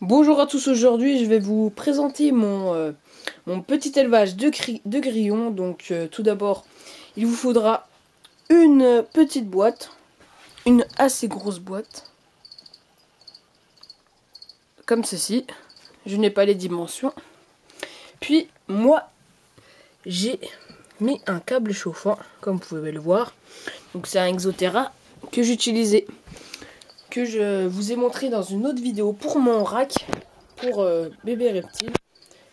Bonjour à tous, aujourd'hui je vais vous présenter mon petit élevage de grillons. Donc tout d'abord il vous faudra une petite boîte, une assez grosse boîte, comme ceci. Je n'ai pas les dimensions. Puis moi j'ai mis un câble chauffant, comme vous pouvez le voir. Donc c'est un Exoterra que j'utilisais, que je vous ai montré dans une autre vidéo pour mon rack, pour bébé reptile,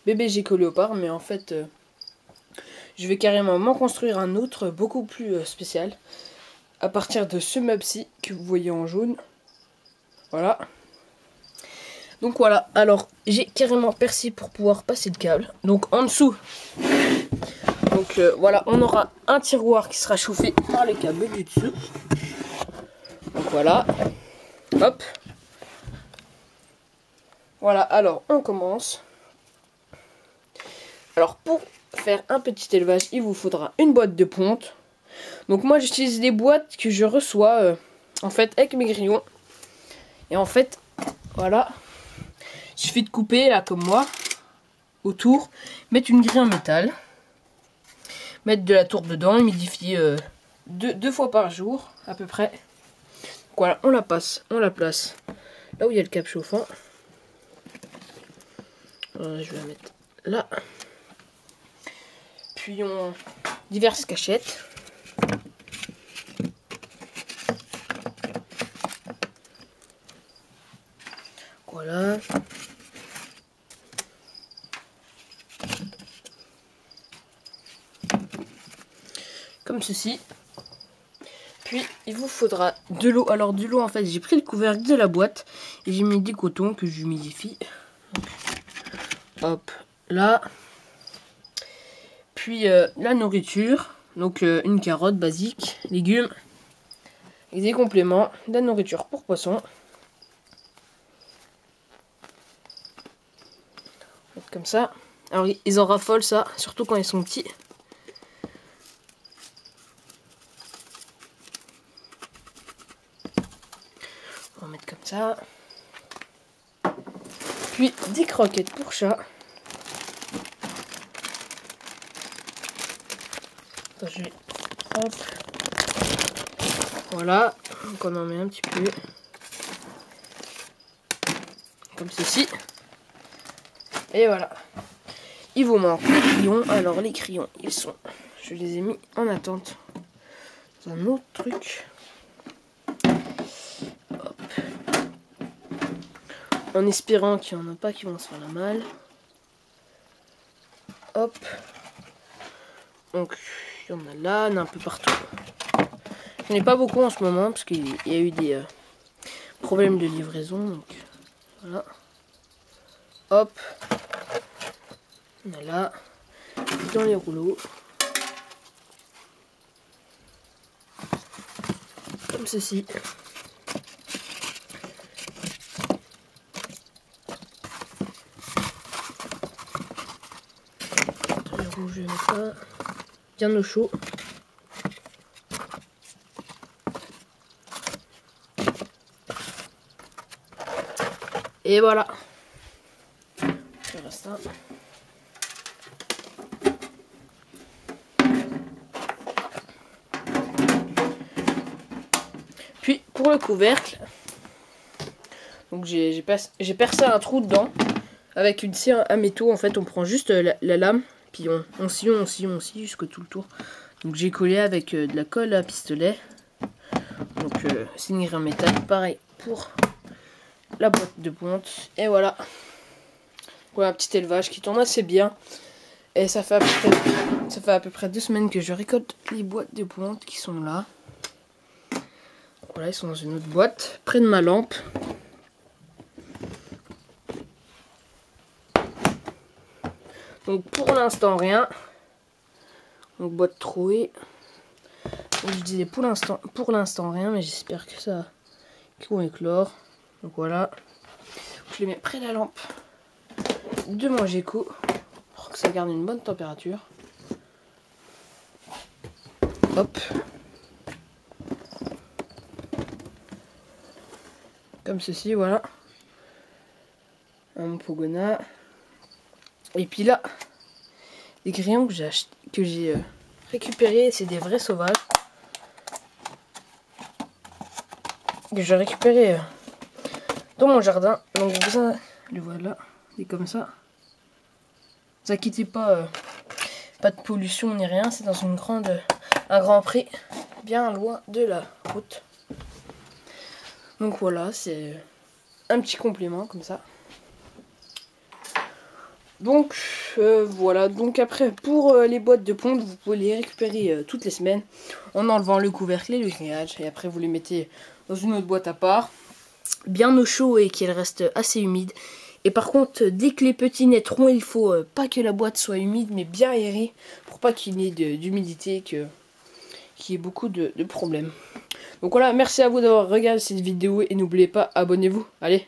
bébé géco-léopard. Mais en fait je vais carrément m'en construire un autre beaucoup plus spécial à partir de ce meuble-ci que vous voyez en jaune. Voilà. Donc voilà, alors j'ai carrément percé pour pouvoir passer le câble. Donc en dessous, donc voilà, on aura un tiroir qui sera chauffé par les câbles du dessus. Donc voilà, hop. Voilà, alors on commence. Alors pour faire un petit élevage, il vous faudra une boîte de ponte. Donc moi j'utilise des boîtes que je reçois en fait avec mes grillons. Et en fait, voilà, il suffit de couper là comme moi, autour, mettre une grille en métal, mettre de la tourbe dedans, humidifier deux fois par jour à peu près. Donc voilà, on la place là où il y a le câble chauffant. Voilà, je vais la mettre là. Puis on diverses cachettes. Voilà. Comme ceci. Puis il vous faudra de l'eau. Alors de l'eau, en fait j'ai pris le couvercle de la boîte et j'ai mis des cotons que j'humidifie. Hop, là. Puis la nourriture. Donc une carotte basique, légumes et des compléments, de la nourriture pour poissons. Comme ça. Alors ils en raffolent ça, surtout quand ils sont petits. On va mettre comme ça. Puis des croquettes pour chat. Hop. Voilà, donc on en met un petit peu. Comme ceci. Et voilà. Il vous manque les crayons. Alors les crayons, ils sont... Je les ai mis en attente dans un autre truc. Hop. En espérant qu'il n'y en a pas qui vont se faire la malle. Hop. Donc il y en a là, il y en a un peu partout. J'en ai pas beaucoup en ce moment parce qu'il y a eu des problèmes de livraison. Donc voilà. Hop. On a là, dans les rouleaux. Comme ceci. Dans les rouges, je mets ça. Bien au chaud. Et voilà. Il reste un. Puis pour le couvercle, donc j'ai percé un trou dedans avec une scie à métaux. En fait on prend juste la lame, puis on scie jusqu'au tout le tour. Donc j'ai collé avec de la colle à pistolet. Donc c'est une grille en métal, pareil pour la boîte de ponte. Et voilà. Voilà un petit élevage qui tourne assez bien. Et ça fait à peu près 2 semaines que je récolte les boîtes de ponte qui sont là. Voilà, ils sont dans une autre boîte, près de ma lampe. Donc pour l'instant rien. Donc boîte trouée. Donc, je disais pour l'instant rien, mais j'espère que ça vont éclore. Donc voilà. Je les mets près de la lampe de mon Geco pour que ça garde une bonne température. Hop. Comme ceci, voilà. un Pogona. Et puis là, les crayons que j'ai récupérés, c'est des vrais sauvages. Que j'ai récupéré dans mon jardin. Donc ça, le voilà, c'est comme ça. Ne vous inquiétez pas, pas de pollution ni rien, c'est dans un grand pré, bien loin de la route. Donc voilà, c'est un petit complément comme ça. Donc voilà, donc après pour les boîtes de ponte, vous pouvez les récupérer toutes les semaines en enlevant le couvercle et le grillage. Et après vous les mettez dans une autre boîte à part, bien au chaud et qu'elle reste assez humide. Et par contre, dès que les petits naîtront, il faut pas que la boîte soit humide, mais bien aérée, pour pas qu'il y ait d'humidité, qu'il y ait beaucoup de problèmes. Donc voilà, merci à vous d'avoir regardé cette vidéo et n'oubliez pas, abonnez-vous. Allez!